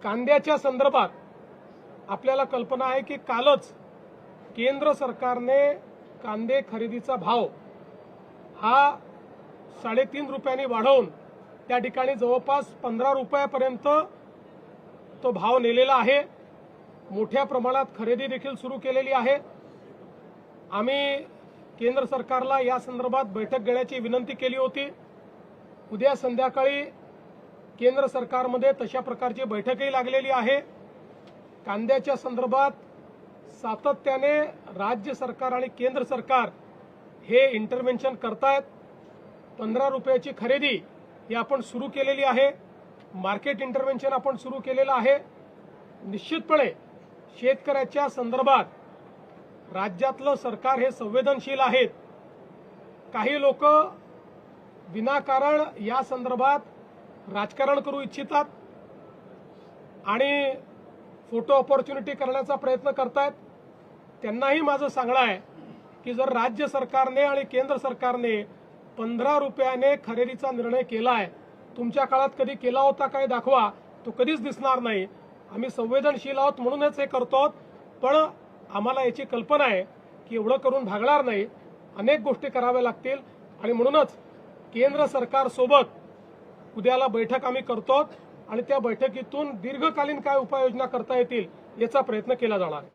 कांद्याच्या संदर्भात आपल्याला कल्पना आहे की कालच केंद्र सरकारने कांदे खरेदीचा भाव हा 3.5 रुपयांनी वाढवून त्या ठिकाणी जवळपास 15 रुपयापर्यंत तो भाव नेलेला आहे। मोठ्या प्रमाणात खरेदी देखील सुरू केलेली आहे। आम्ही केंद्र सरकारला या संदर्भात बैठक घेण्याची विनंती केली होती। उद्या संध्याकाळी केंद्र सरकारमध्ये तशा प्रकारची बैठकही लागलेली आहे। कांद्याच्या संदर्भात सातत्याने राज्य सरकार आणि केंद्र सरकार हे इंटरव्हेन्शन करतायत। 15 रुपयाची खरेदी ही आपण सुरू केलेली आहे। मार्केट इंटरव्हेन्शन आपण सुरू केलेलं आहे। निश्चितपणे शेतकऱ्याच्या संदर्भात राज्यातलं सरकार हे संवेदनशील आहेत। काही लोक विनाकारण या संदर्भात राजकारण करू इच्छितात आणि फोटो ऑपॉर्च्युनिटी करण्याचा प्रयत्न करतायत। त्यांनाही माझं सांगणं आहे की जर राज्य सरकारने आणि केंद्र सरकारने 15 रुपयाने खरेदीचा निर्णय केलाय, तुमच्या काळात कधी केला होता काय दाखवा, तो कधीच दिसणार नाही। आम्ही संवेदनशील आहोत म्हणूनच हे करतो, पण आम्हाला याची कल्पना आहे की एवढं करून भागणार नाही, अनेक गोष्टी कराव्या लागतील आणि म्हणूनच केंद्र सरकारसोबत उद्याला बैठक आम्ही करतो आणि त्या बैठकीतून दीर्घकालीन काय उपाययोजना करता येतील याचा प्रयत्न केला जाणार आहे।